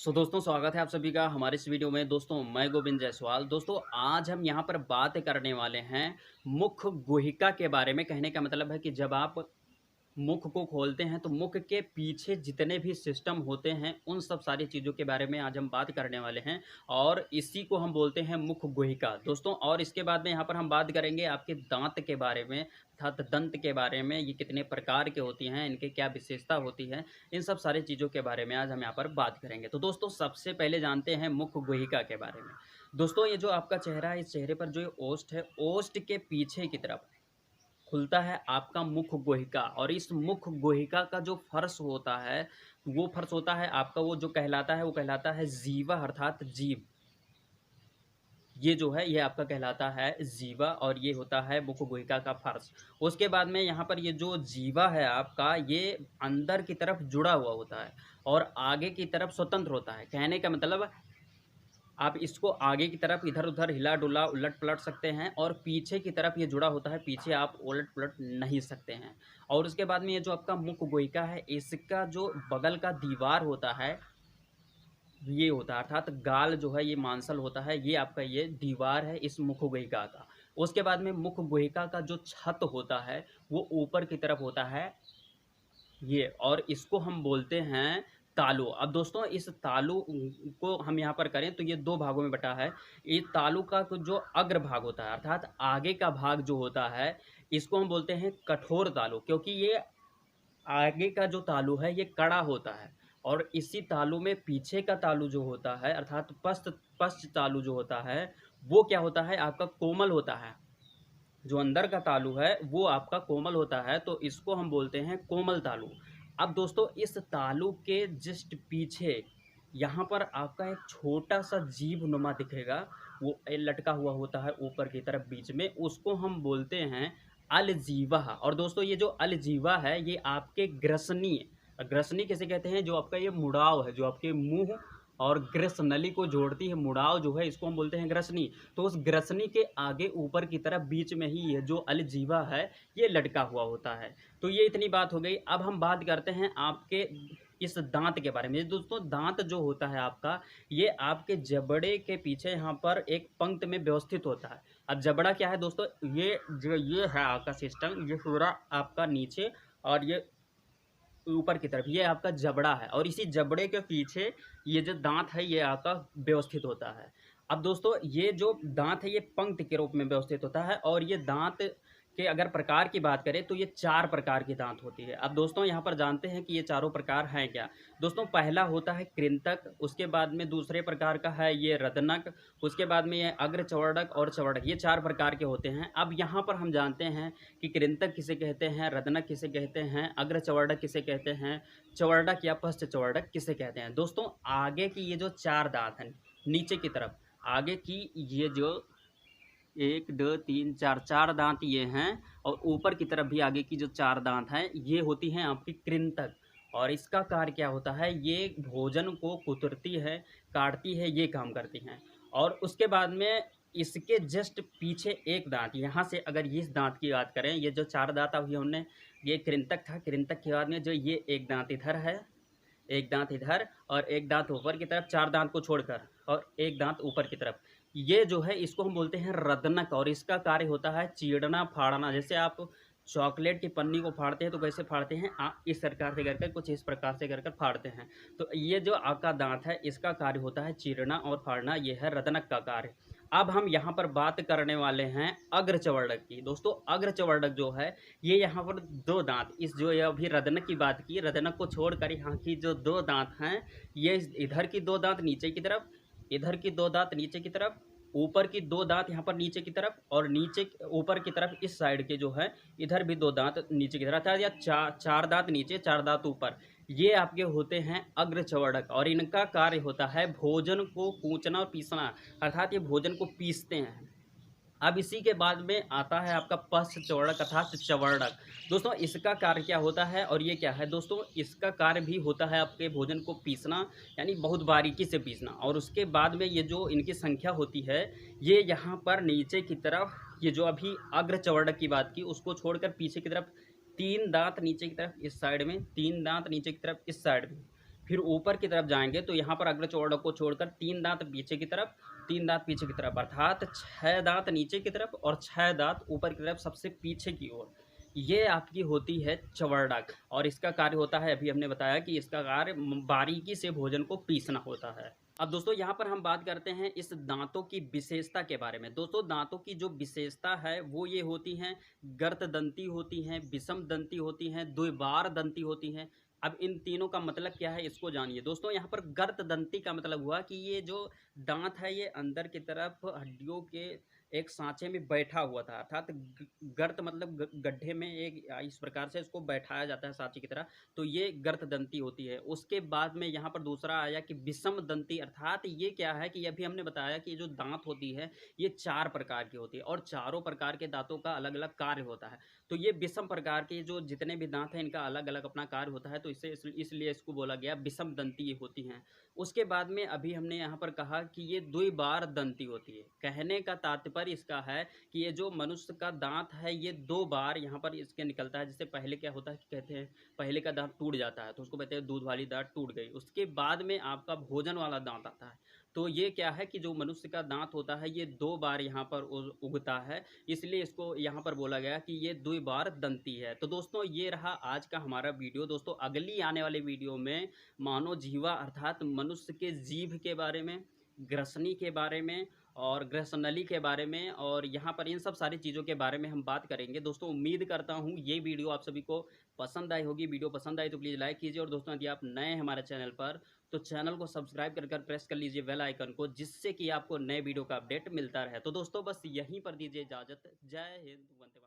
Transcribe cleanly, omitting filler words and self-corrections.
दोस्तों स्वागत है आप सभी का हमारे इस वीडियो में। दोस्तों मैं गोविंद जायसवाल। दोस्तों आज हम यहाँ पर बात करने वाले हैं मुख गुहिका के बारे में। कहने का मतलब है कि जब आप मुख को खोलते हैं तो मुख के पीछे जितने भी सिस्टम होते हैं उन सब सारी चीज़ों के बारे में आज हम बात करने वाले हैं और इसी को हम बोलते हैं मुख गुहिका दोस्तों। और इसके बाद में यहाँ पर हम बात करेंगे आपके दांत के बारे में अर्थात दंत के बारे में, ये कितने प्रकार के होती हैं, इनके क्या विशेषता होती है, इन सब सारी चीज़ों के बारे में आज हम यहाँ पर बात करेंगे। तो दोस्तों सबसे पहले जानते हैं मुख गुहिका के बारे में। दोस्तों ये जो आपका चेहरा है, इस चेहरे पर जो ये ओष्ठ है, ओष्ठ के पीछे की तरफ खुलता है आपका मुख गुहिका। और इस मुख गुहिका का जो फर्श होता है वो फर्श होता है आपका, वो जो कहलाता है वो कहलाता है जीवा अर्थात जीभ। ये जो है ये आपका कहलाता है जीवा और ये होता है मुख गुहिका का फर्श। उसके बाद में यहाँ पर ये जो जीवा है आपका, ये अंदर की तरफ जुड़ा हुआ होता है और आगे की तरफ स्वतंत्र होता है। कहने का मतलब आप इसको आगे की तरफ इधर-उधर हिला-डुला, उलट-पलट सकते हैं और पीछे की तरफ ये जुड़ा होता है, पीछे आप उलट-पलट नहीं सकते हैं। और उसके बाद में ये जो आपका मुख गुहिका है, इसका जो बगल का दीवार होता है, ये होता है अर्थात गाल जो है ये मांसल होता है, ये आपका ये दीवार है इस मुख गुहिका का। उसके बाद में मुख गुहिका का जो छत होता है, वो ऊपर की तरफ होता है ये, और इसको हम बोलते हैं तालु। अब दोस्तों इस तालु को हम यहाँ पर करें तो ये दो भागों में बटा है। ये तालु का जो अग्र भाग होता है अर्थात आगे का भाग जो होता है, इसको हम बोलते हैं कठोर तालु, क्योंकि ये आगे का जो तालु है ये कड़ा होता है। और इसी तालु में पीछे का तालु जो होता है अर्थात पश्च पश्च तालु जो होता है, वो क्या होता है आपका कोमल होता है। जो अंदर का तालु है वो आपका कोमल होता है, तो इसको हम बोलते हैं कोमल तालु। अब दोस्तों इस तालु के जस्ट पीछे यहाँ पर आपका एक छोटा सा जीभ नुमा दिखेगा, वो लटका हुआ होता है ऊपर की तरफ बीच में, उसको हम बोलते हैं अलजीवा। और दोस्तों ये जो अलजीवा है ये आपके ग्रसनी, ग्रसनी किसे कहते हैं, जो आपका ये मुड़ाव है, जो आपके मुंह और ग्रस नली को जोड़ती है, मुड़ाव जो है इसको हम बोलते हैं ग्रसनी। तो उस ग्रसनी के आगे ऊपर की तरफ बीच में ही ये जो अलजीवा है ये लटका हुआ होता है। तो ये इतनी बात हो गई। अब हम बात करते हैं आपके इस दांत के बारे में। दोस्तों दांत जो होता है आपका, ये आपके जबड़े के पीछे यहाँ पर एक पंक्ति में व्यवस्थित होता है। अब जबड़ा क्या है दोस्तों, ये जो ये है आपका सिस्टम, ये पूरा आपका नीचे और ये ऊपर की तरफ, ये आपका जबड़ा है और इसी जबड़े के पीछे ये जो दांत है ये आपका व्यवस्थित होता है। अब दोस्तों ये जो दांत है ये पंक्ति के रूप में व्यवस्थित होता है और ये दांत के अगर प्रकार की बात करें तो ये 4 प्रकार की दांत होती है। अब दोस्तों यहाँ पर जानते हैं कि ये चारों प्रकार हैं क्या। दोस्तों पहला होता है कृंतक, उसके बाद में दूसरे प्रकार का है ये रदनक, उसके बाद में ये अग्र चवर्णक और चवर्णक, ये 4 प्रकार के होते हैं। अब यहाँ पर हम जानते हैं कि कृंतक किसे कहते हैं, रदनक किसे कहते हैं, अग्र चवर्णक किसे कहते हैं, चवर्णक या पश्च चवर्णक किसे कहते हैं। दोस्तों आगे की ये जो 4 दांत हैं नीचे की तरफ, आगे की ये जो 1 2 3 4 4 दांत ये हैं और ऊपर की तरफ भी आगे की जो 4 दांत हैं ये होती हैं आपकी कृंतक। और इसका कार्य क्या होता है, ये भोजन को कुतरती है, काटती है, ये काम करती हैं। और उसके बाद में इसके जस्ट पीछे एक दांत, यहाँ से अगर इस दांत की बात करें, ये जो 4 दांत अभी हमने, ये कृंतक था, कृंतक के बाद में जो ये एक दांत इधर है, एक दांत इधर और एक दांत ऊपर की तरफ, 4 दांत को छोड़कर, और एक दांत ऊपर की तरफ, ये जो है इसको हम बोलते हैं रदनक। और इसका कार्य होता है चीरना फाड़ना। जैसे आप चॉकलेट की पन्नी को फाड़ते हैं तो कैसे फाड़ते हैं, इस प्रकार से करकर, कुछ इस प्रकार से करकर फाड़ते हैं। तो ये जो आपका दांत है इसका कार्य होता है चीरना और फाड़ना, ये है रदनक का कार्य। अब हम यहाँ पर बात करने वाले हैं अग्रचवर्णक की। दोस्तों अग्रचवर्णक जो है ये यहाँ पर 2 दांत, इस जो ये अभी रदनक की बात की, रदनक को छोड़कर यहाँ की जो 2 दांत हैं, ये इधर की 2 दांत नीचे की तरफ, इधर की 2 दांत नीचे की तरफ, ऊपर की 2 दांत यहाँ पर नीचे की तरफ, और नीचे ऊपर की तरफ इस साइड के जो है इधर भी 2 दांत नीचे की तरफ, अर्थात या 4 दांत नीचे 4 दांत ऊपर, ये आपके होते हैं अग्रचवर्णक। और इनका कार्य होता है भोजन को कूचना और पीसना, अर्थात ये भोजन को पीसते हैं। अब इसी के बाद में आता है आपका पश्च चवर्णक अर्थात चवर्णक। दोस्तों इसका कार्य क्या होता है और ये क्या है, दोस्तों इसका कार्य भी होता है आपके भोजन को पीसना, यानी बहुत बारीकी से पीसना। और उसके बाद में ये जो इनकी संख्या होती है, ये यहाँ पर नीचे की तरफ, ये जो अभी अग्र चवर्णक की बात की उसको छोड़कर पीछे की तरफ 3 दांत नीचे की तरफ इस साइड में, 3 दांत नीचे की तरफ इस साइड में, फिर ऊपर की तरफ जाएँगे तो यहाँ पर अग्रचौड़ को छोड़कर 3 दाँत पीछे की तरफ, 3 दाँत पीछे की तरफ, अर्थात 6 दाँत नीचे की तरफ और 6 दाँत ऊपर की तरफ सबसे पीछे की ओर। ये आपकी होती है चवरड़ा और इसका कार्य होता है, अभी हमने बताया कि इसका कार्य बारीकी से भोजन को पीसना होता है। अब दोस्तों यहाँ पर हम बात करते हैं इस दांतों की विशेषता के बारे में। दोस्तों दांतों की जो विशेषता है वो ये होती हैं, गर्त दंती होती हैं, विषम दंती होती हैं, द्विबार दंती होती हैं। अब इन तीनों का मतलब क्या है इसको जानिए। दोस्तों यहाँ पर गर्त दंती का मतलब हुआ कि ये जो दांत है ये अंदर की तरफ हड्डियों के एक सांचे में बैठा हुआ था, अर्थात गर्त मतलब गड्ढे में एक इस प्रकार से इसको बैठाया जाता है सांचे की तरह, तो ये गर्त दंती होती है। उसके बाद में यहाँ पर दूसरा आया कि विषम दंती, अर्थात ये क्या है कि अभी हमने बताया कि जो दांत होती है ये 4 प्रकार की होती है और चारों प्रकार के दांतों का अलग अलग कार्य होता है। तो ये विषम प्रकार के जो जितने भी दांत हैं इनका अलग अलग अपना कार्य होता है, तो इससे इसलिए इसको बोला गया विषम दंती होती हैं। उसके बाद में अभी हमने यहाँ पर कहा कि ये द्विबार दंती होती है। कहने का तात्पर्य इसका है कि ये जो मनुष्य का दांत है ये 2 बार यहाँ पर इसके निकलता है। जैसे पहले क्या होता है कि कहते हैं पहले का दांत टूट जाता है तो उसको कहते हैं दूध वाली दांत टूट गई, उसके बाद में आपका भोजन वाला दांत आता है। तो ये क्या है कि जो मनुष्य का दांत होता है ये 2 बार यहाँ पर उगता है, इसलिए इसको यहाँ पर बोला गया कि ये द्विबार दंती है। तो दोस्तों ये रहा आज का हमारा वीडियो। दोस्तों अगली आने वाले वीडियो में मानव जीवा अर्थात मनुष्य के जीभ के बारे में, ग्रसनी के बारे में और ग्रसनली के बारे में और यहाँ पर इन सब सारी चीज़ों के बारे में हम बात करेंगे। दोस्तों उम्मीद करता हूँ ये वीडियो आप सभी को पसंद आई होगी। वीडियो पसंद आई तो प्लीज़ लाइक कीजिए और दोस्तों यदि आप नए हैं हमारे चैनल पर तो चैनल को सब्सक्राइब कर प्रेस कर लीजिए बेल आइकन को, जिससे कि आपको नए वीडियो का अपडेट मिलता रहे। तो दोस्तों बस यहीं पर दीजिए इजाज़त। जय हिंद, वंदे मातरम।